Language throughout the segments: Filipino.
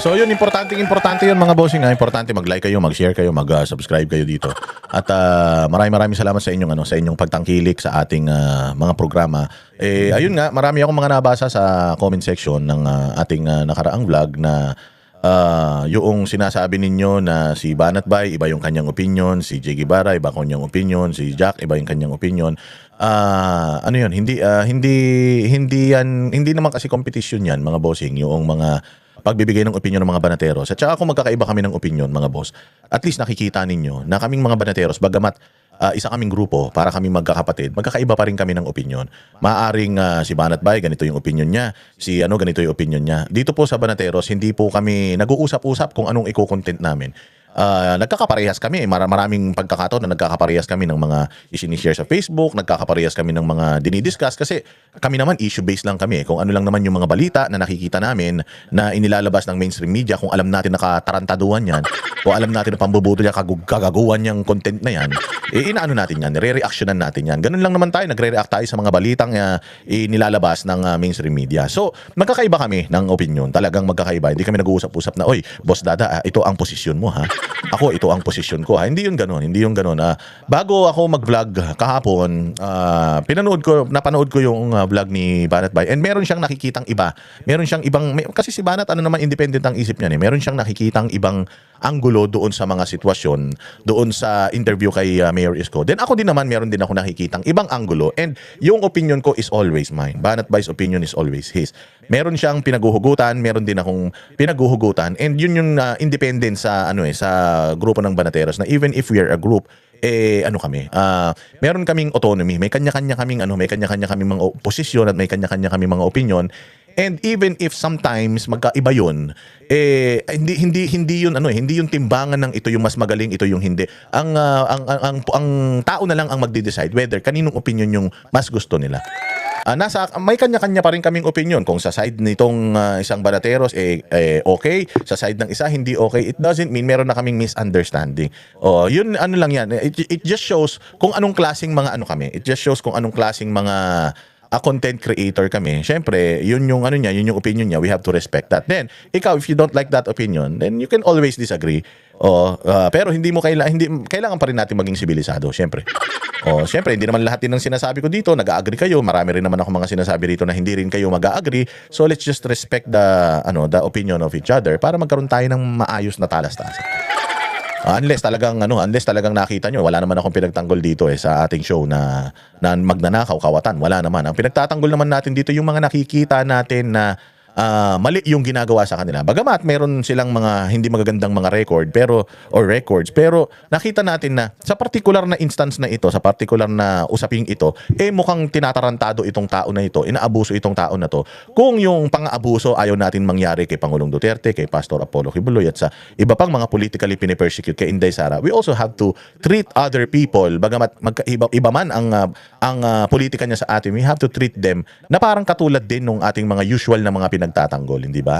So yun, importante yun mga bossing. Importante mag-like kayo, mag-share kayo, mag-subscribe kayo dito. At maraming salamat sa inyong sa inyong pagtangkilik sa ating mga programa. Ayun nga, marami akong mga nabasa sa comment section ng ating nakaraang vlog na yung sinasabi ninyo na si Banat Bay, iba yung kanyang opinion, si Jay Guevara, iba kanyang opinion, si Jack, iba yung kanyang opinion. Ano yun, hindi naman kasi competition yan mga bossing, yung mga pagbibigay ng opinion ng mga banateros. At saka kung magkakaiba kami ng opinion mga boss, at least nakikita ninyo na kaming mga banateros, bagamat isa kaming grupo, para kaming magkakapatid, magkakaiba pa rin kami ng opinion. Maaring si Banat Bay, ganito yung opinion niya, si ganito yung opinion niya. Dito po sa Banateros, hindi po kami nag-uusap-usap kung anong i-content namin. Nagkakaparehas kami, maraming pagkakataon na nagkakaparehas kami ng mga isinishare sa Facebook, nagkakaparehas kami ng mga dinidiscuss kasi kami naman issue-based lang kami. Kung ano lang naman yung mga balita na nakikita namin na inilalabas ng mainstream media, kung alam natin nakatarantaduhan yan, kung alam natin na pambubuto niya, kagaguhan niyang content na yan, inaano natin yan, nire-reactionan natin yan. Ganun lang naman tayo, nagre-react tayo sa mga balitang inilalabas ng mainstream media. So, magkakaiba kami ng opinion, talagang magkakaiba. Hindi kami nag-uusap-usap na, oy, Boss Dada, ito ang posisyon mo ha. Ako, ito ang posisyon ko ha. Hindi yun ganun, hindi yun ganun. Bago ako mag-vlog kahapon, napanood ko yung vlog ni Banat Bay, and meron siyang nakikitang iba. Meron siyang ibang, kasi si Banat naman, independent ang isip niya. Meron siyang nakikitang ibang anggulo doon sa mga sitwasyon, doon sa interview kay Mayor Isko. Then ako din naman, meron din ako nakikitang ibang anggulo, and yung opinion ko is always mine. Banat Bay's opinion is always his. Meron siyang pinaguhugutan, meron din akong pinaguhugutan, and yun yung independent sa sa grupo ng Banateros, na even if we are a group, meron kaming autonomy, may kanya-kanya kaming mga posisyon at may kanya-kanya kaming mga opinion. And even if sometimes magkaiba yun, hindi yun hindi yung timbangan ng ito yung mas magaling, ito yung hindi. Ang tao na lang ang magde-decide whether kaninong opinion yung mas gusto nila. May kanya-kanya pa rin kaming opinion. Kung sa side nitong isang Banateros okay, sa side ng isa hindi okay, it doesn't mean meron na kaming misunderstanding. Yun lang yan. It just shows kung anong klaseng mga kami. It just shows kung anong klaseng mga content creator kami. Siyempre, yun yung yun yung opinion niya. We have to respect that. Then, ikaw, if you don't like that opinion, then you can always disagree. Pero hindi kailangan pa rin natin maging sibilisado, siyempre. Siyempre, hindi naman lahat din ng sinasabi ko dito nag-agree kayo. Marami rin naman ako mga sinasabi dito na hindi rin kayo mag-agree. So let's just respect the opinion of each other para magkaroon tayo ng maayos na talas-talas. Unless talagang nakita nyo, wala naman akong pinagtanggol dito sa ating show na magnanakaw, kawatan. Wala naman. Ang pinagtatanggol naman natin dito yung mga nakikita natin na mali yung ginagawa sa kanila. Bagamat meron silang mga hindi magagandang mga records, pero nakita natin na sa particular na instance na ito, sa particular na usaping ito, mukhang tinatarantado itong tao na ito, inaabuso itong tao na to. Kung yung pang-aabuso ayaw natin mangyari kay Pangulong Duterte, kay Pastor Apollo Kibuloy, at sa iba pang mga politically pinipersecute kay Inday Sara, we also have to treat other people, bagamat iba man ang politika niya sa atin, we have to treat them na parang katulad din ng ating mga usual na mga nagtatanggol, hindi ba?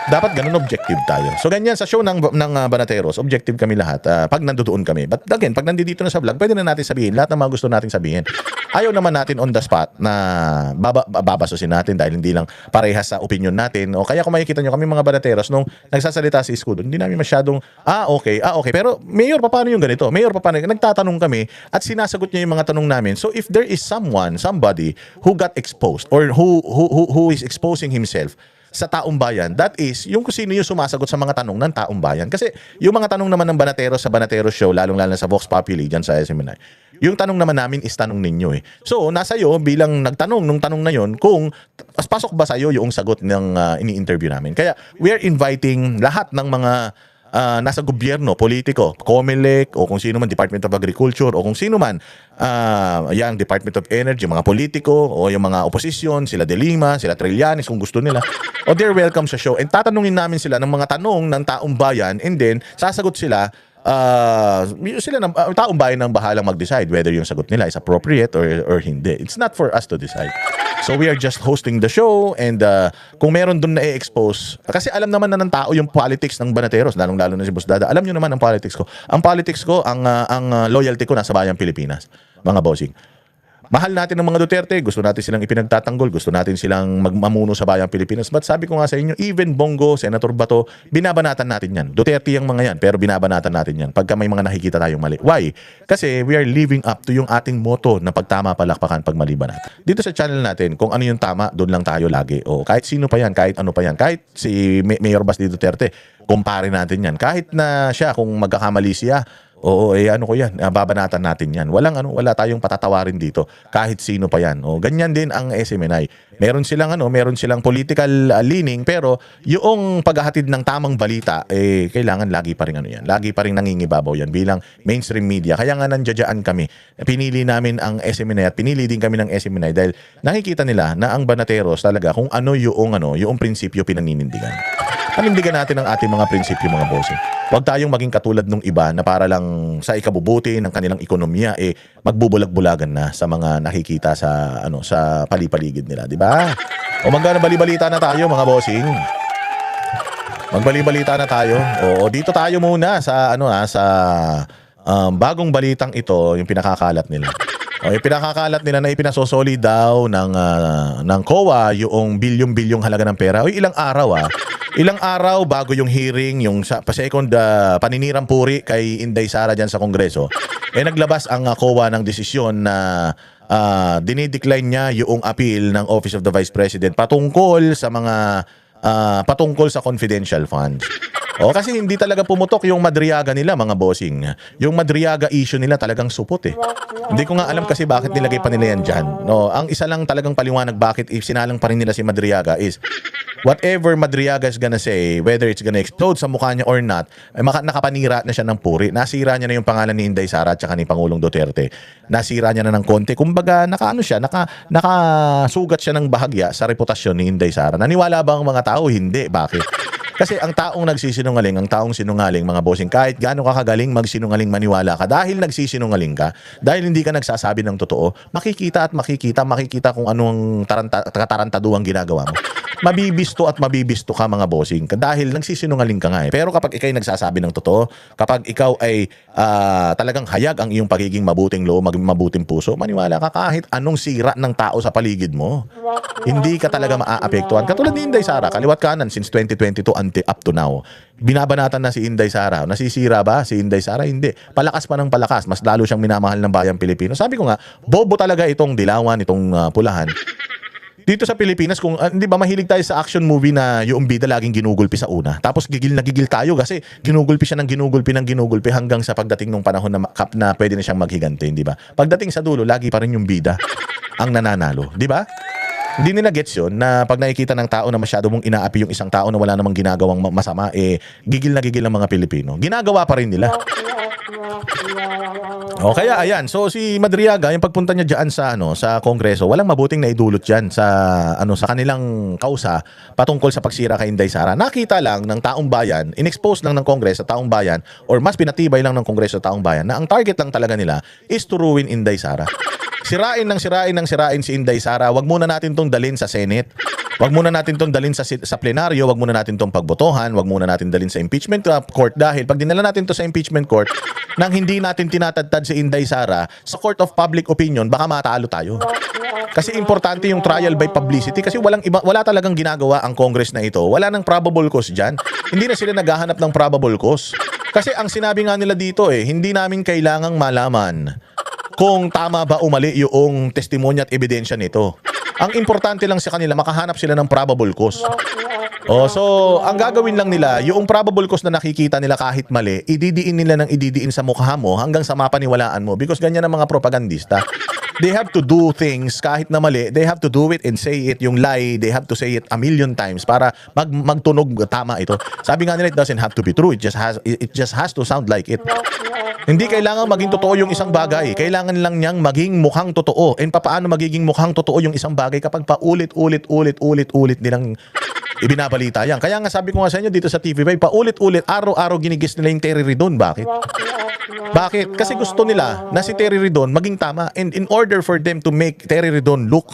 Dapat ganun, objective tayo. So ganyan sa show ng Banateros, objective kami lahat pag nandoon kami. But again, pag nandito na sa vlog, pwede na natin sabihin lahat ng mga gusto nating sabihin. Ayaw naman natin on the spot na babasusin natin dahil hindi lang parehas sa opinion natin. O kaya kung makikita nyo kami mga Banateros nung nagsasalita si Isko, hindi namin masyadong okay. Pero Mayor, paano yung ganito? Mayor, paano? Nagtatanong kami at sinasagot niya yung mga tanong namin. So if there is somebody who got exposed or who is exposing himself sa taong bayan, that is yung kung sino yung sumasagot sa mga tanong ng taong bayan. Kasi yung mga tanong naman ng Banateros sa Banateros show, lalong-lalo sa Vox Populi dyan sa SMNI, yung tanong naman namin is tanong ninyo So nasa iyo bilang nagtanong nung tanong na yon kung pasok ba sa iyo yung sagot ng ini-interview namin. Kaya we are inviting lahat ng mga nasa gobyerno, politiko, COMELEC o kung sino man, Department of Agriculture o kung sino man, yung Department of Energy, mga politiko o yung mga oposisyon, sila De Lima, sila Trillanes kung gusto nila, they're welcome sa show. And tatanungin namin sila ng mga tanong ng taong bayan, and then sasagot sila ng taong bayan ang bahalang mag-decide whether yung sagot nila is appropriate or hindi. It's not for us to decide. So we are just hosting the show, and kung meron dun na i-expose, kasi alam naman na ng tao yung politics ng Banateros, lalong-lalo na si Boss Dada. Alam nyo naman ang politics ko. Ang politics ko, ang loyalty ko nasa bayang Pilipinas, mga bossing. Mahal natin ang mga Duterte, gusto natin silang ipinagtatanggol, gusto natin silang magmamuno sa bayang Pilipinas. But sabi ko nga sa inyo, even Bongo, Senator Bato, binabanatan natin yan. Duterte yung mga yan, pero binabanatan natin yan pagka may mga nakikita tayong mali. Why? Kasi we are living up to yung ating motto na pagtama palakpakan, pagmali banatan. Dito sa channel natin, kung ano yung tama, doon lang tayo lagi. O kahit sino pa yan, kahit ano pa yan, kahit si Mayor Basti Duterte, kumpare natin yan. Kahit na siya, kung magkakamali siya, oo, ano ko yan, babanatan natin yan. Wala tayong patatawarin dito, kahit sino pa yan. O, ganyan din ang SMNI. Meron silang political leaning, pero yung paghahatid ng tamang balita, kailangan lagi pa rin lagi pa rin nangingibabaw yan bilang mainstream media. Kaya nga nandiyan kami. Pinili namin ang SMNI at pinili din kami ng SMNI dahil nakikita nila na ang Banateros talaga kung yung prinsipyo pinaninindigan. Panindigan natin ang ating mga prinsipyo, mga bossing. Huwag tayong maging katulad ng iba na para lang sa ikabubuti ng kanilang ekonomiya magbubulag-bulagan na sa mga nakikita sa sa palipaligid nila, di ba? O balibalita na tayo, mga bossing. Magbalibalita na tayo. O dito tayo muna sa sa bagong balitang ito, yung pinakakalat nila. O yung pinakakalat nila na ipinasosoli daw ng COA yung bilyong-bilyong halaga ng pera. O ilang araw bago yung hearing, yung pa-second paninirang puri kay Inday Sara dyan sa Kongreso, naglabas ang COA ng desisyon na dinidecline niya yung appeal ng Office of the Vice President patungkol sa confidential funds. Kasi hindi talaga pumutok yung Madriaga nila, mga bossing. Yung Madriaga issue nila talagang supot Hindi ko nga alam kasi bakit nilagay pa nila yan dyan. Ang isa lang talagang paliwanag bakit sinalang pa rin nila si Madriaga is whatever Madriaga is gonna say, whether it's gonna explode sa mukha niya or not, nakapanira na siya ng puri. Nasira niya na yung pangalan ni Inday Sara at saka ni Pangulong Duterte. Nasira niya na ng konti. Kumbaga, nakasugat siya ng bahagya sa reputasyon ni Inday Sara. Naniwala ba ang mga tao? Hindi. Bakit? Kasi ang taong nagsisinungaling, ang taong sinungaling, mga bossing, kahit gaano ka kagaling magsinungaling, maniwala ka. Dahil nagsisinungaling ka, dahil hindi ka nagsasabi ng totoo, makikita kung anong katarantaduang ginagawa mo. Mabibisto ka, mga bossing, dahil nagsisinungaling ka nga Pero kapag ikaw ay nagsasabi ng totoo, kapag ikaw ay talagang hayag ang iyong pagiging mabuting loob, mabuting puso, maniwala ka kahit anong sira ng tao sa paligid mo. Hindi ka talaga maaapektuhan. Katulad ni Inday Sara, kaliwat kanan since 2022 up to now. Binabanatan na si Inday Sara. Nasisira ba si Inday Sara? Hindi. Palakas pa ng palakas. Mas lalo siyang minamahal ng bayang Pilipino. Sabi ko nga, bobo talaga itong Dilawan, itong Pulahan. Dito sa Pilipinas, kung hindi ba mahilig tayo sa action movie na yung bida laging ginugulpi sa una. Tapos gigil tayo kasi ginugulpi siya ng ginugulpi hanggang sa pagdating ng panahon na pwede na siyang maghiganti, di ba? Pagdating sa dulo, lagi pa rin yung bida ang nananalo, di ba? Hindi nila gets yun na pag nakikita ng tao na masyado mong inaapi yung isang tao na wala namang ginagawang masama, gigil ang mga Pilipino. Ginagawa pa rin nila. Kaya ayan, so si Madriaga, yung pagpunta niya diyan sa Kongreso, walang mabuting naidulot diyan sa kanilang kausa patungkol sa pagsira kay Inday Sara. Nakita lang ng taong bayan, inexpose lang ng Kongreso sa taong bayan, or mas pinatibay lang ng Kongreso sa taong bayan na ang target lang talaga nila is to ruin Inday Sara. Sirain si Inday Sara. Wag muna natin tong dalhin sa Senate. Wag muna natin tong dalhin sa plenaryo. Wag muna natin tong pagbotohan. Wag muna natin dalhin sa impeachment court. Dahil pag dinala natin to sa impeachment court, nang hindi natin tinatadtad si Inday Sara sa court of public opinion, baka matalo tayo. Kasi importante yung trial by publicity. Kasi wala talagang ginagawa ang Congress na ito. Wala nang probable cause dyan. Hindi na sila naghahanap ng probable cause. Kasi ang sinabi nga nila dito hindi namin kailangang malaman kung tama ba o mali yung testimonya at ebidensya nito. Ang importante lang sa kanila, makahanap sila ng probable cause. So ang gagawin lang nila, yung probable cause na nakikita nila kahit mali, ididiin nila ng ididiin sa mukha mo hanggang sa mapaniwalaan mo. Because ganyan ang mga propagandista. They have to do things kahit na mali, they have to do it and say it. Yung lie, they have to say it a million times para magtunog tama ito. Sabi nga nila, it doesn't have to be true. It just has to sound like it. Hindi kailangan maging totoo yung isang bagay. Kailangan lang niyang maging mukhang totoo. And paano magiging mukhang totoo yung isang bagay kapag paulit-ulit nilang ibinabalita yan. Kaya nga sabi ko nga sa inyo dito sa TV5, paulit-ulit, araw-araw ginigis nila yung Terry Ridon. Bakit? Kasi gusto nila na si Terry Ridon maging tama. And in order for them to make Terry Ridon look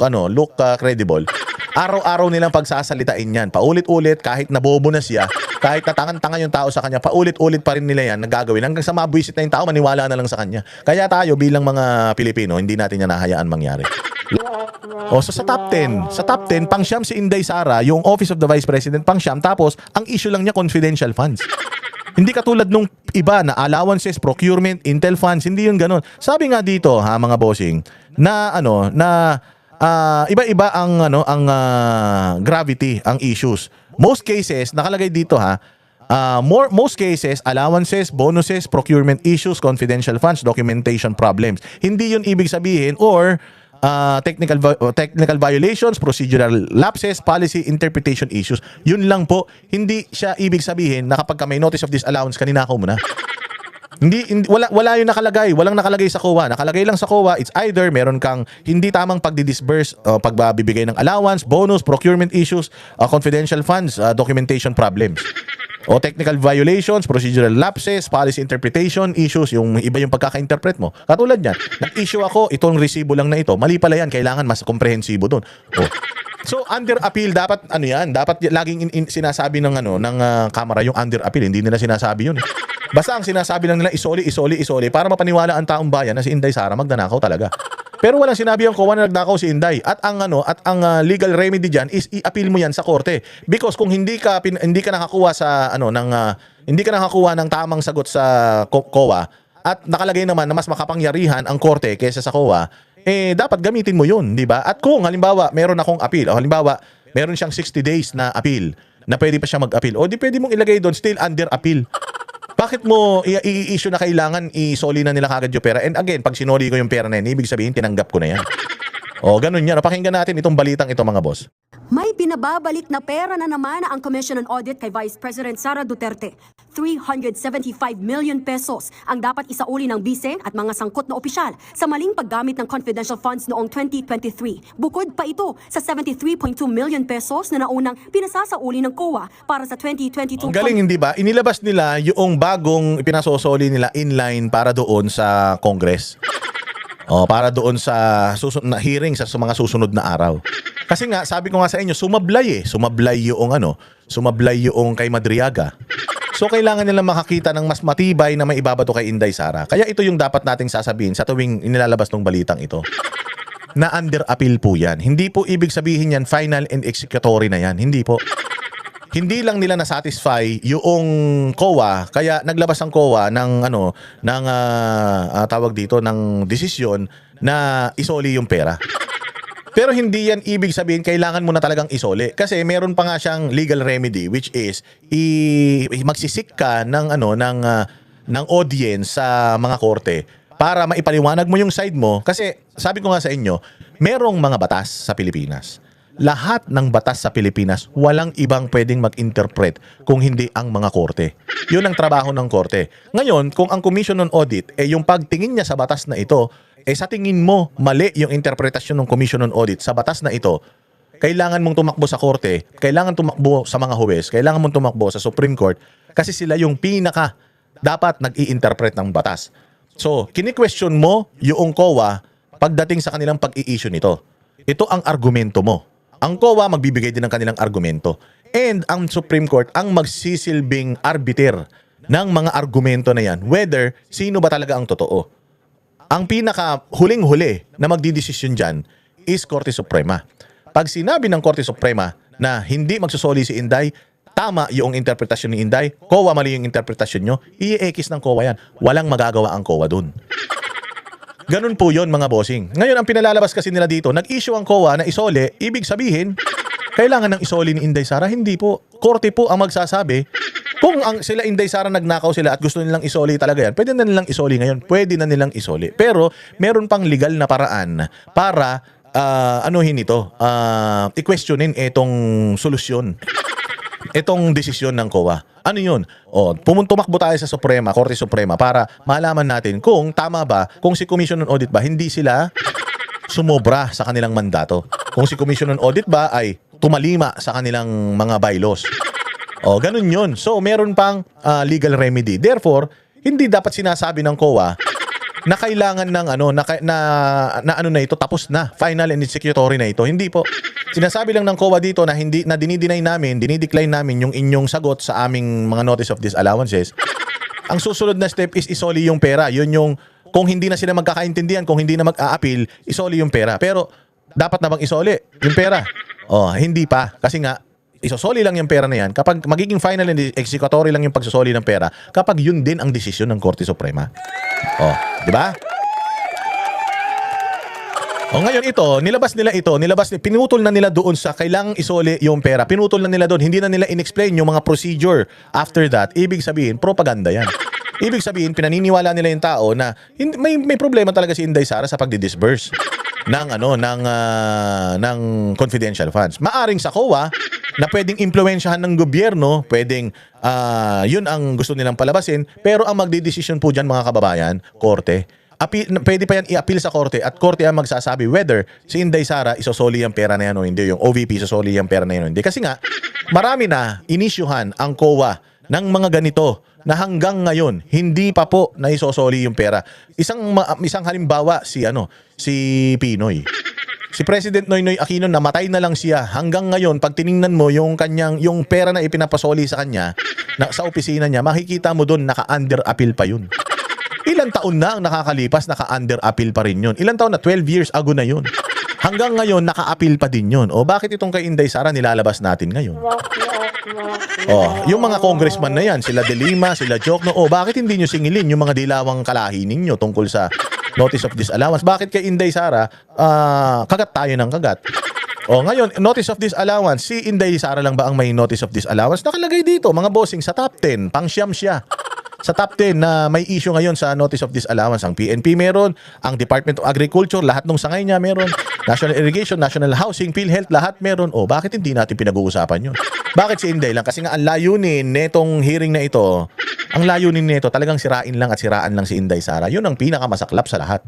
credible, araw-araw nilang pagsasalitain yan. Paulit-ulit, kahit nabobo na siya, Kahit natangan-tanga yung tao sa kanya, paulit-ulit pa rin nila yan nagagawin. Hanggang sa mabuisit na yung tao, maniwala na lang sa kanya. Kaya tayo bilang mga Pilipino, hindi natin yan nahayaan mangyari. O so sa top 10, pangsyam si Inday Sara, yung Office of the Vice President, pangsyam, tapos ang issue lang niya confidential funds. Hindi katulad nung iba na allowances, procurement, intel funds, hindi yun ganun. Sabi nga dito, ha, mga bossing, na iba-iba ang gravity, ang issues. Most cases nakalagay dito, ha, most cases, allowances, bonuses, procurement issues, confidential funds, documentation problems. Hindi yun ibig sabihin or technical violations, procedural lapses, policy interpretation issues. Yun lang po. Hindi siya ibig sabihin na kapag may notice of disallowance, ninakaw mo na. Wala yung nakalagay. Walang nakalagay sa COA. Nakalagay lang sa COA, it's either meron kang hindi tamang pagdi-disburse, pagbibigay ng allowance, bonus, procurement issues, confidential funds, documentation problems. O technical violations, procedural lapses, policy interpretation issues, yung iba yung pagkaka-interpret mo. Katulad niyan, nag-issue ako, itong resibo lang na ito, mali pala yan, kailangan mas komprehensibo doon. Oh. So under appeal dapat dapat laging sinasabi ng kamera yung under appeal, hindi nila sinasabi yun. Basta ang sinasabi lang nila isoli para mapaniwala ang taong bayan na si Inday Sara magdanakaw talaga. Pero walang sinabi ang COA na nagnakaw si Inday. At ang legal remedy diyan is i-appeal mo yan sa korte. Because kung hindi ka nakakuha ng tamang sagot sa COA at nakalagay naman na mas makapangyarihan ang korte kaysa sa COA, dapat gamitin mo 'yun, di ba? At kung halimbawa meron akong appeal, o halimbawa meron siyang 60 days na appeal, na pwede pa siya mag-appeal, o di pwede mong ilagay doon still under appeal. Bakit mo i-issue na kailangan isoli na nila kagad yung pera? And again, pag sinoli ko yung pera na yun, ibig sabihin, tinanggap ko na yan. O, ganun yan. Pakinggan natin itong balitang ito, mga boss. May binababalik na pera na naman ang Commission on Audit kay Vice President Sara Duterte. 375 million pesos ang dapat isauli ng bise at mga sangkot na opisyal sa maling paggamit ng confidential funds noong 2023. Bukod pa ito sa 73.2 million pesos na naunang pinasasauli ng COA para sa 2022. Ang galing, hindi ba? Inilabas nila yung bagong pinasosoli nila inline para doon sa Congress. Para doon sa susunod na hearing sa mga susunod na araw. Kasi nga, sabi ko nga sa inyo, sumablay yung kay Madriaga. So kailangan nila makakita ng mas matibay na may ibabato kay Inday Sara. Kaya ito yung dapat nating sasabihin sa tuwing inilalabas ng balitang ito. Na under appeal po yan. Hindi po ibig sabihin yan final and executory na yan. Hindi po. Hindi lang nila na-satisfy yung COA, kaya naglabas ang COA ng desisyon na isoli yung pera. Pero hindi yan ibig sabihin kailangan mo na talagang isoli, kasi meron pa nga siyang legal remedy, which is magsisik ka ng audience sa mga korte para maipaliwanag mo yung side mo, kasi sabi ko nga sa inyo, merong mga batas sa Pilipinas. Lahat ng batas sa Pilipinas, walang ibang pwedeng mag-interpret kung hindi ang mga korte. Yun ang trabaho ng korte. Ngayon, kung ang Commission on Audit, yung pagtingin niya sa batas na ito, sa tingin mo, mali yung interpretasyon ng Commission on Audit sa batas na ito, kailangan mong tumakbo sa korte, kailangan tumakbo sa mga huwes, kailangan mong tumakbo sa Supreme Court, kasi sila yung pinaka dapat nag-i-interpret ng batas. So, kini-question mo yung COA pagdating sa kanilang pag-i-issue nito. Ito ang argumento mo. Ang COA magbibigay din ng kanilang argumento. And ang Supreme Court ang magsisilbing arbiter ng mga argumento na yan, whether sino ba talaga ang totoo. Ang pinaka huling-huli na magdidesisyon dyan is Korte Suprema. Pag sinabi ng Korte Suprema na hindi magsusoli si Inday, tama yung interpretasyon ni Inday, COA mali yung interpretasyon nyo, i-ekis ng COA yan. Walang magagawa ang COA dun. Ganun po yon, mga bossing. Ngayon, ang pinalalabas kasi nila dito, nag-issue ang COA na isole, ibig sabihin, kailangan ng isole ni Inday Sara. Hindi po. Korte po ang magsasabi. Kung sila Inday Sara nagnakaw sila at gusto nilang isole talaga yan, pwede na nilang isole ngayon. Pwede na nilang isole. Pero, meron pang legal na paraan para i-questionin itong solusyon. Itong desisyon ng COA. Ano yun? Tumakbo tayo sa Suprema, Korte Suprema, para malaman natin kung tama ba, kung si Commission on Audit ba, hindi sila sumobra sa kanilang mandato. Kung si Commission on Audit ba ay tumalima sa kanilang mga bylaws. Ganun yun. So, meron pang legal remedy. Therefore, hindi dapat sinasabi ng COA na kailangan ng na ito tapos na, final and executory na ito. Hindi po. Sinasabi lang ng COA dito na hindi na dinideny namin, dinidecline namin yung inyong sagot sa aming mga notice of disallowances. Ang susunod na step is isoli yung pera. Yun yung kung hindi na sila magkakaintindihan, kung hindi na mag-a-appeal, isoli yung pera. Pero dapat na bang isoli yung pera? Oh, hindi pa kasi nga isosoli lang yung pera na yan kapag magiging final and executory lang yung pagsosoli ng pera kapag yun din ang desisyon ng Korte Suprema. Oh, di ba? O ngayon pinutol na nila doon sa kailangang isoli yung pera. Pinutol na nila doon, hindi na nila inexplain yung mga procedure after that. Ibig sabihin, propaganda yan. Ibig sabihin, pinaniniwala nila yung tao na may problema talaga si Inday Sara sa pagdi-disburse ng confidential funds. Maaring sa COA na pwedeng impluwensyahan ng gobyerno, pwedeng yun ang gusto nilang palabasin, pero ang magdidesisyon po dyan mga kababayan, korte. Pwede pa yan i-appeal sa korte at korte ang magsasabi whether si Inday Sara isosoli yung pera na yan o hindi, yung OVP isosoli yung pera na yan o hindi. Kasi nga, marami na inisyuhan ang COA ng mga ganito na hanggang ngayon hindi pa po na isosoli yung pera. Isang halimbawa si Pinoy. Si President Noynoy Aquino, namatay na lang siya. Hanggang ngayon pag tiningnan mo yung pera na ipinapasoli sa kanya sa opisina niya, makikita mo doon naka-under appeal pa yun. Ilang taon na ang nakakalipas, naka-under appeal pa rin yun. Ilang taon na? 12 years ago na yun. Hanggang ngayon, naka-appeal pa din yun. O bakit itong kay Inday Sara nilalabas natin ngayon? Yung mga congressman na yan, sila De Lima, sila Jokno, bakit hindi nyo singilin yung mga dilawang kalahi ninyo tungkol sa notice of disallowance? Bakit kay Inday Sara, kagat tayo ng kagat? Ngayon, notice of disallowance, si Inday Sara lang ba ang may notice of disallowance? Nakalagay dito, mga bossing, sa top 10, pang-siyam siya. Sa top 10 na may issue ngayon sa notice of disallowance, ang PNP meron, ang Department of Agriculture, lahat ng sangay niya meron, National Irrigation, National Housing, PhilHealth, lahat meron. Bakit hindi natin pinag-uusapan yun? Bakit si Inday lang? Kasi nga ang layunin netong hearing na ito, ang layunin nito talagang sirain lang at siraan lang si Inday Sara. Yun ang pinakamasaklap sa lahat.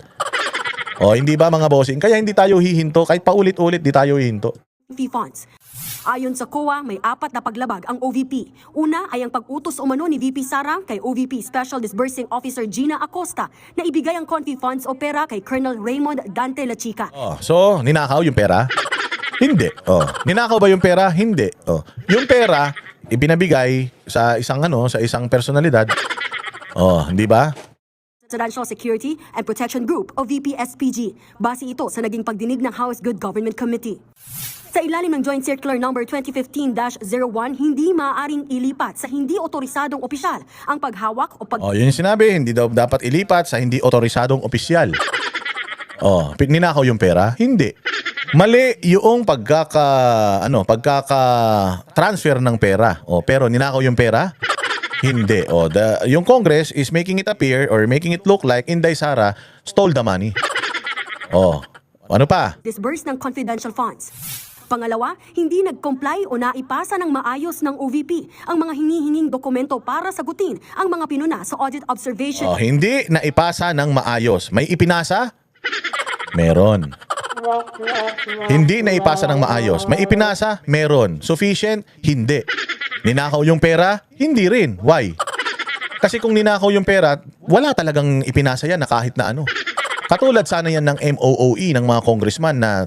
Hindi ba mga bossing? Kaya hindi tayo hihinto, kahit paulit-ulit di tayo hihinto. Funds. Ayon sa COA, may 4 na paglabag ang OVP. Una ay ang pag-utos umano ni VP Sara kay OVP Special Disbursing Officer Gina Acosta na ibigay ang confi funds o pera kay Colonel Raymond Dante Lachica. So, ninakaw yung pera? Hindi. Ninakaw ba yung pera? Hindi. Yung pera, ibinabigay sa isang personalidad. Hindi ba? Presidential Security and Protection Group o VP-SPG. Base ito sa naging pagdinig ng House Good Government Committee. Sa ilalim ng Joint Circular No. 2015-01, hindi maaaring ilipat sa hindi otorisadong opisyal ang paghawak o yun yung sinabi, hindi daw dapat ilipat sa hindi otorisadong opisyal. Ninakaw yung pera? Hindi. Mali yung pagkaka-transfer ng pera. Pero ninakaw yung pera? Hindi. Yung Congress is making it appear or making it look like Inday Sara stole the money. Ano pa? disburse ng confidential funds. Pangalawa, hindi nag-comply o naipasa ng maayos ng OVP ang mga hinihinging dokumento para sagutin ang mga pinuna sa audit observation. Hindi naipasa ng maayos. May ipinasa? Meron. Hindi naipasa ng maayos. May ipinasa? Meron. Sufficient? Hindi. Ninakaw yung pera? Hindi rin. Why? Kasi kung ninakaw yung pera, wala talagang ipinasa yan na kahit na ano. Katulad sana yan ng MOOE ng mga congressman na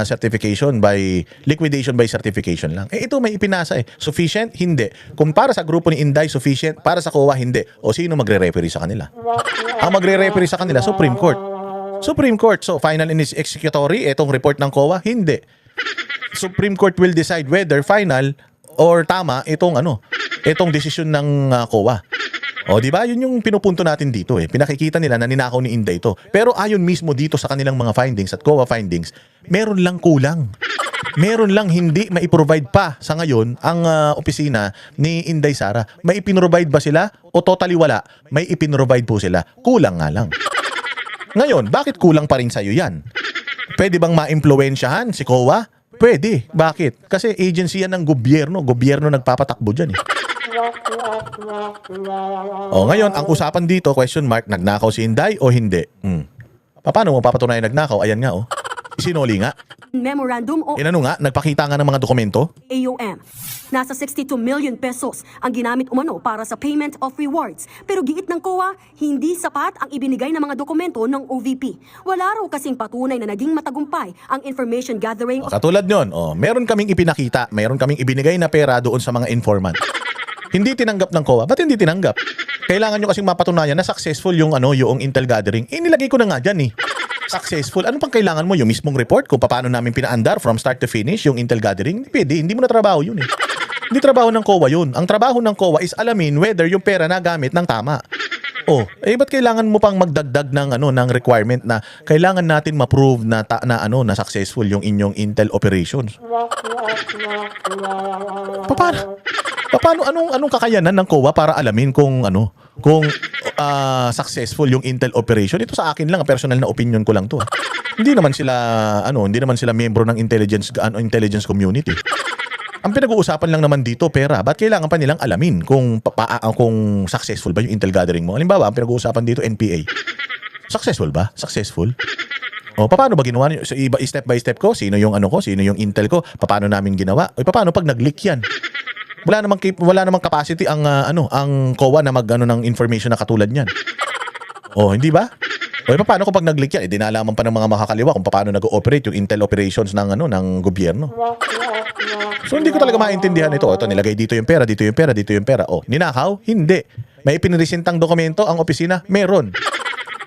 certification by liquidation by certification lang. Ito may ipinasa Sufficient? Hindi. Kung para sa grupo ni Inday, sufficient. Para sa COA, hindi. Sino magre-referee sa kanila? Ang magre-referee sa kanila, Supreme Court. Supreme Court. So, final and executory, itong report ng COA, hindi. Supreme Court will decide whether final or tama itong desisyon ng COA. Di ba? Yun yung pinupunto natin dito Pinakikita nila na ninakaw ni Inday ito. Pero ayon mismo dito sa kanilang mga findings at COA findings, meron lang kulang. Meron lang hindi maiprovide pa sa ngayon ang opisina ni Inday Sara. May ipinrovide ba sila? O totally wala? May ipinrovide po sila. Kulang nga lang. Ngayon, bakit kulang pa rin sa'yo yan? Pwede bang ma-impluwensyahan si COA? Pwede. Bakit? Kasi agency yan ng gobyerno. Gobyerno nagpapatakbo dyan ngayon, ang usapan dito, question mark, nagnakaw si Inday o hindi? Paano mo papatunayan nagnakaw? Ayan nga Isinuli nga. Memorandum o Ano nga, nagpakita nga ng mga dokumento. AUM. Nasa 62 million pesos ang ginamit umano para sa payment of rewards. Pero giit ng COA, hindi sapat ang ibinigay na mga dokumento ng OVP. Wala raw kasing patunay na naging matagumpay ang information gathering. Katulad nyon, meron kaming ipinakita, meron kaming ibinigay na pera doon sa mga informant. Hindi tinanggap ng COA. Ba't hindi tinanggap? Kailangan nyo kasing mapatunayan na successful yung yung intel gathering. Nilagay ko na nga dyan Successful. Ano pang kailangan mo? Yung mismong report kung paano namin pinaandar from start to finish yung intel gathering? Pwede, hindi mo na trabaho yun Hindi trabaho ng COA yun. Ang trabaho ng COA is alamin whether yung pera na gamit ng tama. Ba't kailangan mo pang magdagdag ng ng requirement na kailangan natin ma-prove na na successful yung inyong intel operations? Paano anong kakayanan ng COA para alamin kung successful yung intel operation? Ito sa akin lang, personal na opinion ko lang to. Hindi naman sila miyembro ng intelligence community. Ang pinag-uusapan lang naman dito pera. Ba't kailangan pa nilang alamin kung successful ba yung intel gathering mo? Halimbawa, ang pinag-uusapan dito NPA. Successful ba? Successful? Paano ba ginawa niyo? So, step by step ko, sino yung sino yung intel ko, paano namin ginawa? Paano pag nag-leak yan? Wala namang capacity ang COA na ng information na katulad niyan. Hindi ba? Paano kung pag nag-leak yan? Dinalaman pa ng mga makakaliwa kung paano nag-ooperate yung intel operations ng gobyerno. So hindi ko talaga maintindihan ito. Ito nilagay dito yung pera, dito yung pera, dito yung pera. Ninakaw? Hindi. May ipinresentang dokumento ang opisina? Meron.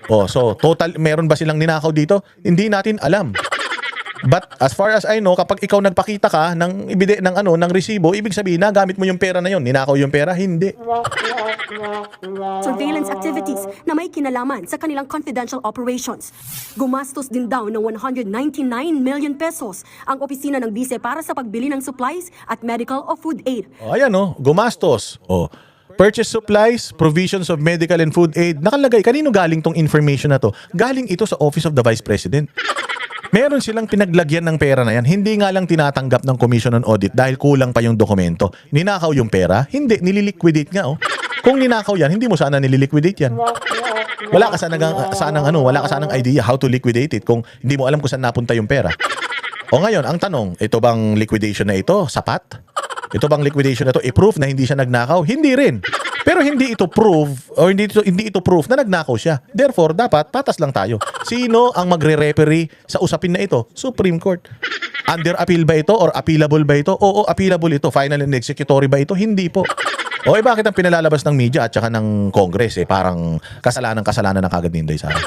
So total meron ba silang ninakaw dito? Hindi natin alam. But as far as I know, kapag ikaw nagpakita ka ng resibo, ibig sabihin na gamit mo yung pera na yon. Ninakaw yung pera? Hindi. Surveillance activities na may kinalaman sa kanilang confidential operations. Gumastos din daw ng 199 million pesos ang opisina ng bise para sa pagbili ng supplies at medical o food aid. Ayan gumastos. Purchase supplies, provisions of medical and food aid. Nakalagay, kanino galing tong information na to? Galing ito sa Office of the Vice President. Meron silang pinaglagyan ng pera na yan. Hindi nga lang tinatanggap ng Commission on Audit dahil kulang pa yung dokumento. Ninakaw yung pera? Hindi, nililiquidate nga Kung ninakaw yan, hindi mo sana nililiquidate yan. Wala ka sanang idea how to liquidate it kung hindi mo alam kung saan napunta yung pera. Ngayon, ang tanong, ito bang liquidation na ito sapat? Ito bang liquidation na ito i-proof na hindi siya nagnakaw? Hindi rin. Pero hindi ito proof hindi ito proof na nagnakaw siya. Therefore, dapat patas lang tayo. Sino ang magre-referee sa usapin na ito? Supreme Court. Under appeal ba ito or appealable ba ito? Oo, appealable ito. Final and executory ba ito? Hindi po. Bakit ang pinalalabas ng media at saka ng Congress parang kasalanan na kagad ni Inday Sara?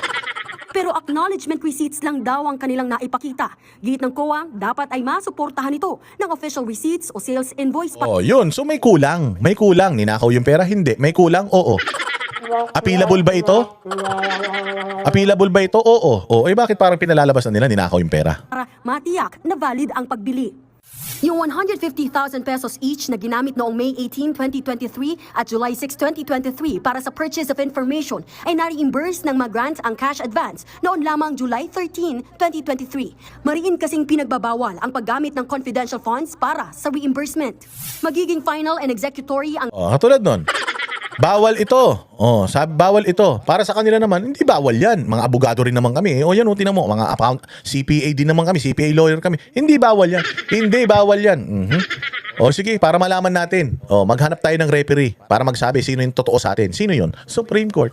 Pero acknowledgement receipts lang daw ang kanilang naipakita. Git ng COA, dapat ay masuportahan ito ng official receipts o sales invoice. Yun. So may kulang. May kulang. Ninakaw yung pera? Hindi. May kulang? Oo. Appealable ba ito? Appealable ba ito? Oo. Bakit parang pinalalabas na nila ninakaw yung pera? Para matiyak na valid ang pagbili. Yung 150,000 pesos each na ginamit noong May 18, 2023 at July 6, 2023 para sa purchase of information ay na-reimburse ng mag-grant ang cash advance noon lamang July 13, 2023. Mariin kasing pinagbabawal ang paggamit ng confidential funds para sa reimbursement. Magiging final and executory ang Katulad nun. Bawal ito. Bawal ito. Para sa kanila naman, hindi bawal yan. Mga abogado rin naman kami. Yan, tinan mo, mga CPA din naman kami, CPA lawyer kami. Hindi bawal yan. Hindi bawal yan. Sige, para malaman natin. Maghanap tayo ng referee para magsabi sino yung totoo sa atin. Sino yun? Supreme Court.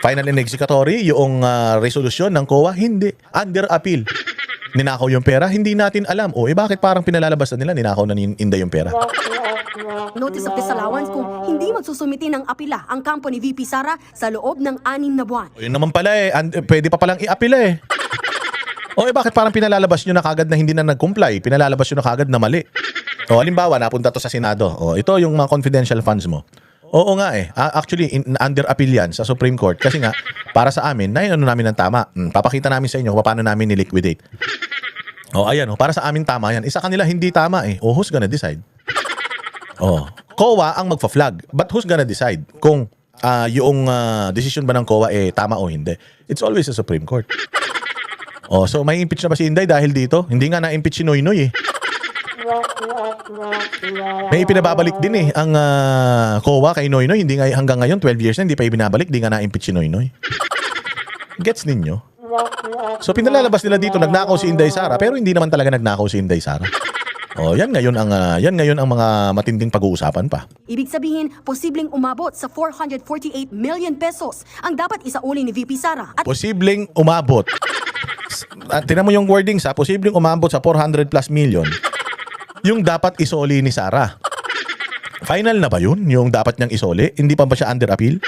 Final and executory, yung resolution ng COA, hindi. Under appeal. Ninakaw yung pera, hindi natin alam. Bakit parang pinalalabas na nila, ninakaw na ni Inday yung pera? notice of disallowance kung hindi magsusumiti ng apila ang kampo ni VP Sara sa loob ng 6 na buwan. Yun naman pala pwede pa palang i-apila bakit parang pinalalabas nyo na kagad na hindi na nag-comply? Pinalalabas nyo na kagad na mali. Halimbawa, napunta to sa Senado. Ito yung mga confidential funds mo. Oo nga actually, under appeal yan sa Supreme Court. Kasi nga, para sa amin, namin ng tama. Papakita namin sa inyo kung paano namin niliquidate. Ayan para sa amin tama yan. Isa kanila hindi tama who's gonna decide? COA ang magfa-flag. But who's gonna decide kung yung decision ba ng COA tama o hindi? It's always the Supreme Court. So may impeach na ba si Inday dahil dito? Hindi nga na-impeach si Noynoy May pinababalik din ang COA kay Noynoy. Hindi nga hanggang ngayon, 12 years na, hindi pa ibinabalik. Hindi nga na-impeach si Noynoy. Gets ninyo? So pinalalabas nila dito nagnakaw si Inday Sara pero hindi naman talaga nagnakaw si Inday Sara. Oh, yan ngayon ang mga matinding pag-uusapan pa. Ibig sabihin, posibleng umabot sa 448 million pesos ang dapat isauli ni VP Sara. At Posibleng umabot. Tingnan mo yung wording sa posibleng umabot sa 400 plus million. Yung dapat isoli ni Sara. Final na ba yun? Yung dapat niyang isoli? Hindi pa ba siya under appeal?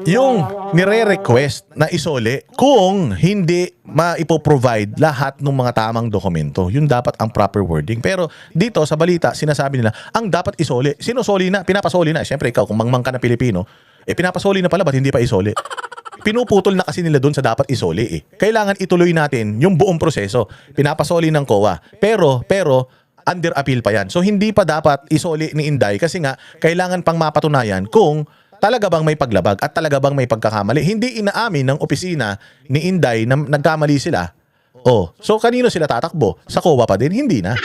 Yung nire-request na isoli kung hindi maipo-provide lahat ng mga tamang dokumento. Yun dapat ang proper wording. Pero dito sa balita, sinasabi nila, ang dapat isoli. Sinusoli na, pinapasoli na. Siyempre ikaw, kung mangmang ka na Pilipino, pinapasoli na pala, ba't hindi pa isoli? Pinuputol na kasi nila doon sa dapat isoli eh. Kailangan ituloy natin yung buong proseso. Pinapasoli ng COA. Pero, under appeal pa yan. So hindi pa dapat isoli ni Inday kasi nga kailangan pang mapatunayan kung talaga bang may paglabag at talaga bang may pagkakamali. Hindi inaamin ng opisina ni Inday na nagkamali sila. Oh, so kanino sila tatakbo? Sa COA pa din? Hindi na.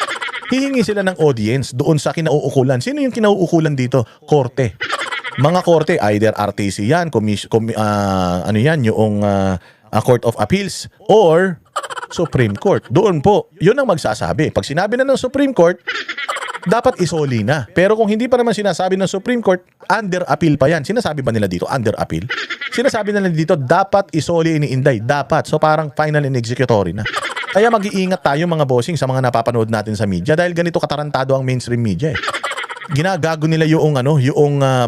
Hihingi sila ng audience doon sa kinauukulan. Sino yung kinauukulan dito? Korte. Mga korte, either RTC yan, ano yan, yung Court of Appeals or Supreme Court. Doon po, yun ang magsasabi. Pag sinabi na ng Supreme Court, dapat isoli na. Pero kung hindi pa naman sinasabi ng Supreme Court, under appeal pa yan. Sinasabi ba nila dito, under appeal? Sinasabi na nila dito, dapat isoli ni Inday. Dapat. So parang final and executory na. Kaya mag-iingat tayo mga bossing sa mga napapanood natin sa media dahil ganito katarantado ang mainstream media eh. Ginagago nila yung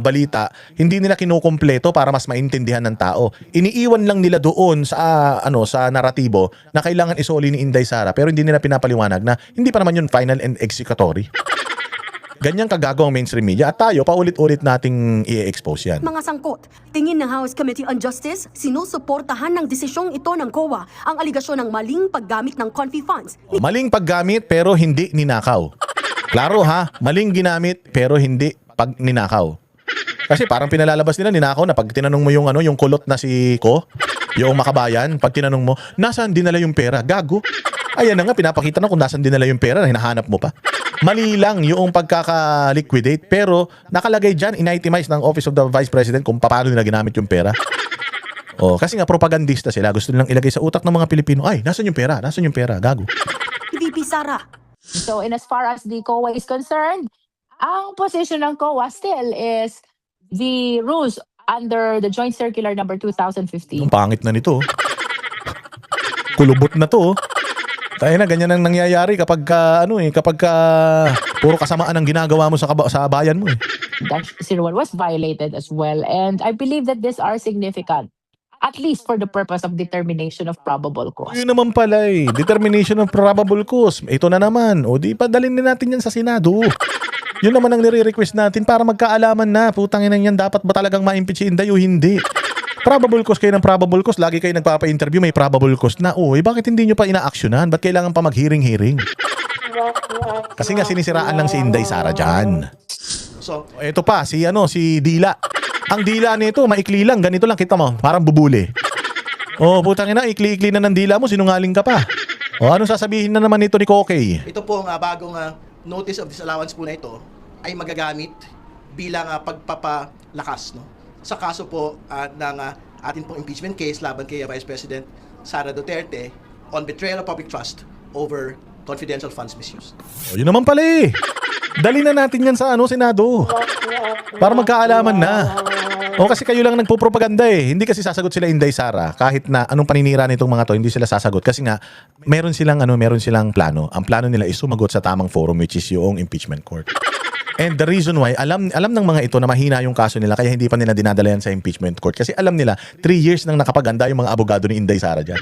balita, hindi nila kinukumpleto para mas maintindihan ng tao. Iniiwan lang nila doon sa sa naratibo na kailangan isoli ni Inday Sara pero hindi nila pinapaliwanag na hindi pa naman yun final and executory. Ganyang kagago ang mainstream media at tayo paulit-ulit nating i-expose yan. mga sangkot, tingin ng House Committee on Justice, sinusuportahan ng desisyong ito ng COA ang aligasyon ng maling paggamit ng confi funds. Maling paggamit pero hindi ninakaw. Klaro ha, maling ginamit pero hindi pag ninakaw. Kasi parang pinalalabas nila ninakaw na pag tinanong mo yung yung kulot na si Ko, yung makabayan, pag tinanong mo, nasaan dinala yung pera? Gago. Ayan na nga, pinapakita na kung nasaan dinala yung pera na hinahanap mo pa. Mali lang yung pagkaka-liquidate pero nakalagay dyan, in-itemize ng Office of the Vice President kung paano nila ginamit yung pera. Oh, kasi nga propagandista sila, gusto nilang ilagay sa utak ng mga Pilipino, ay, nasaan yung pera? Nasaan yung pera? Gago. VP Sara, So, in as far as the COA is concerned, ang position ng COA still is the rules under the Joint Circular number 2015. Ang pangit na nito. Kulubot na to. Tayo na, ganyan ang nangyayari kapag puro kasamaan ang ginagawa mo sa bayan mo eh. Dash 01 was violated as well. And I believe that these are significant, at least for the purpose of determination of probable cause. Yun naman pala eh. Determination of probable cause. Ito na naman. O di padalhin na natin yan sa Senado. Yun naman ang nire-request natin para magkaalaman na. Putang ina yan, dapat ba talagang ma-impeach si Inday o hindi? Probable cause kayo ng probable cause. Lagi kayo nagpapa-interview, may probable cause na. Uy, bakit hindi nyo pa ina-actionan? Ba't kailangan pa mag-hearing-hearing? Kasi nga sinisiraan lang si Inday Sara dyan. So, ito pa, si Dila. Ang dila nito, maikli lang. Ganito lang, kita mo. Parang bubuli. Oh, putang ina, ikli-ikli na ng dila mo. Sinungaling ka pa. O, anong sasabihin na naman nito ni Kokey? Ito po ang bagong notice of disallowance po na ito ay magagamit bilang pagpapalakas sa kaso po ng ating pong impeachment case laban kay Vice President Sara Duterte on betrayal of public trust over confidential funds misuse. O, yun naman pala eh. Dali na natin yan sa Senado. Para magkaalaman na. O kasi kayo lang nagpo-propaganda eh. Hindi kasi sasagot sila Inday Sara kahit na anong paninira nitong mga to, hindi sila sasagot kasi nga meron silang plano. Ang plano nila is sumagot sa tamang forum which is yung impeachment court. And the reason why, alam ng mga ito na mahina yung kaso nila kaya hindi pa nila dinadala yan sa impeachment court kasi alam nila 3 years nang nakapaganda yung mga abogado ni Inday Sara dyan.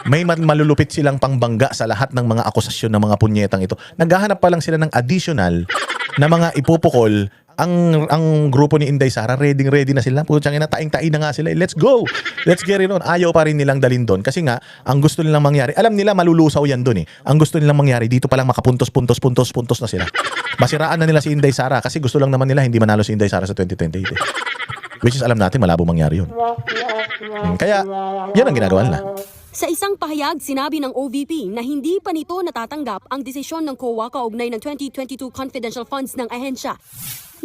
May malulupit silang pangbangga sa lahat ng mga akusasyon ng mga punyetang ito. Naghahanap pa lang sila ng additional na mga ipupukol. Ang grupo ni Inday Sara, ready na sila. Putsang ina, taing-tain na nga sila. Let's go! Let's get it on. Ayaw pa rin nilang dalin doon. Kasi nga, ang gusto nilang mangyari, alam nila malulusaw yan doon eh. Ang gusto nilang mangyari, dito pa lang makapuntos na sila. Masiraan na nila si Inday Sara kasi gusto lang naman nila hindi manalo si Inday Sara sa 2028 eh. Which is alam natin, malabo mangyari yun. Kaya, yan ang ginagawa nila. Sa isang pahayag, sinabi ng OVP na hindi pa nito natatanggap ang desisyon ng COA kaugnay ng 2022 confidential funds ng ahensya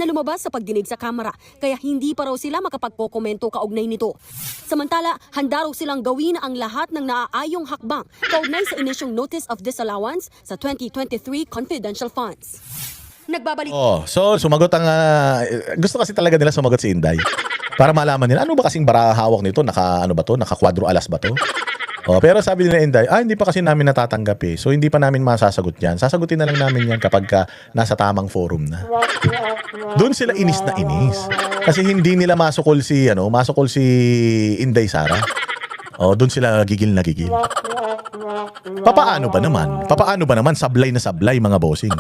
na lumabas sa pagdinig sa Kamara, kaya hindi pa raw sila makapagkokomento kaugnay nito. Samantala, handa raw silang gawin ang lahat ng naaayong hakbang kaugnay sa inisyong notice of disallowance sa 2023 confidential funds. Nagbabalik So sumagot ang gusto kasi talaga nila sumagot si Inday. Para malaman nila ano ba kasing bara hawak nito, naka ano ba to, naka kwadro alas ba to? Pero sabi nila Inday, hindi pa kasi namin natatanggap eh. So hindi pa namin masasagot 'yan. Sasagutin na lang namin 'yan kapag nasa tamang forum na. Doon sila inis na inis. Kasi hindi nila masukol si Inday Sara. Doon sila gigil na gigil. Papaano ba naman sablay na sablay mga bossing?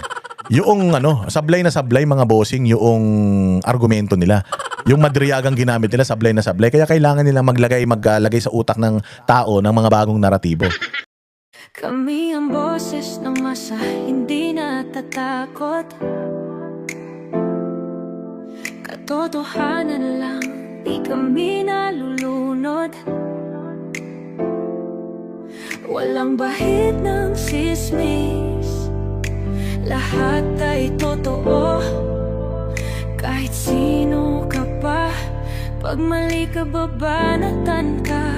Yung sablay na sablay mga bossing yung argumento nila. Yung madriyagang ginamit nila sablay na sablay. Kaya kailangan nila maglagay sa utak ng tao ng mga bagong naratibo. Kami ang boses ng masa, hindi natatakot. Katotohanan lang, di kami nalulunod. Walang bahid ng sismis, lahat ay totoo. Kahit sino ka pa, pag mali ka babanatan ka.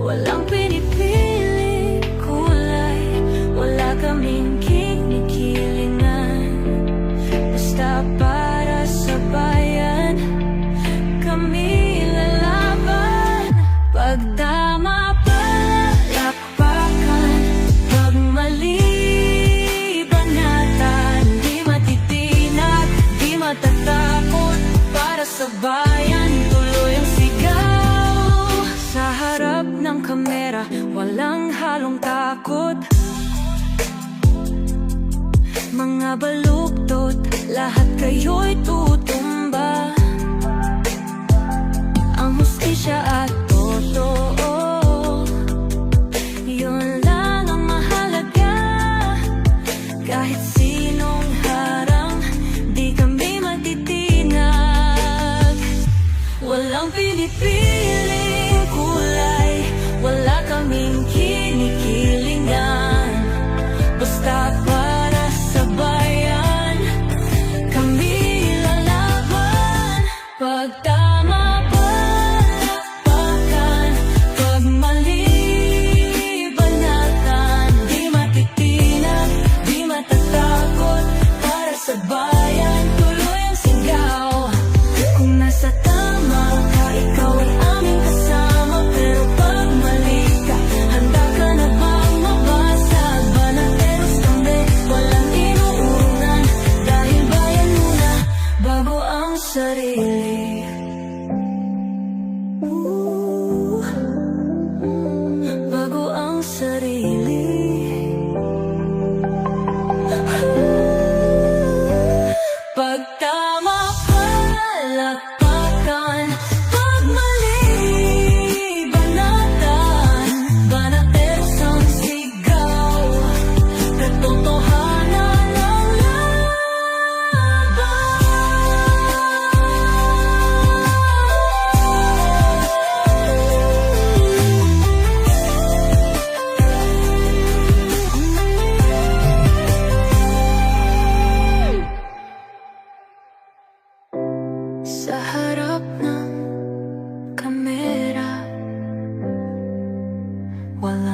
Walang pinipili kulay, wala kaming kinikilingan. Basta para sa bayan, kami lalaban. Pag tama palapakan, pag mali banatan. Di matitinag, di matatakot, para sa bayan tuloy ang sigaw. Sa harap ng kamera, walang halong takot. Mga baluktot, lahat kayo'y tutumba. Ang hustisya at totoo, yun lang ang mahalaga. Kahit sinong harang, di kami matitinag. Walang pinipiling kulay, wala kaming kinikilingan. Basta para sa bayan, kami lalaban. Pag tama palapakan, pag mali banatan. Di matitinag, di matatakot, para sa bayan tuloy ang sigaw. Kung nasa tama ka, ikaw ay aming kasama. Pero pag mali ka, handa ka na bang mabasag? Banateros kami, walang inuunan. Dahil bayan muna, bago ang sarili. Bago ang sarili. Pag tama palapakan, pag mali banatan. Banateros ang sigaw, katotohanan ang sa harap ng kamera, wala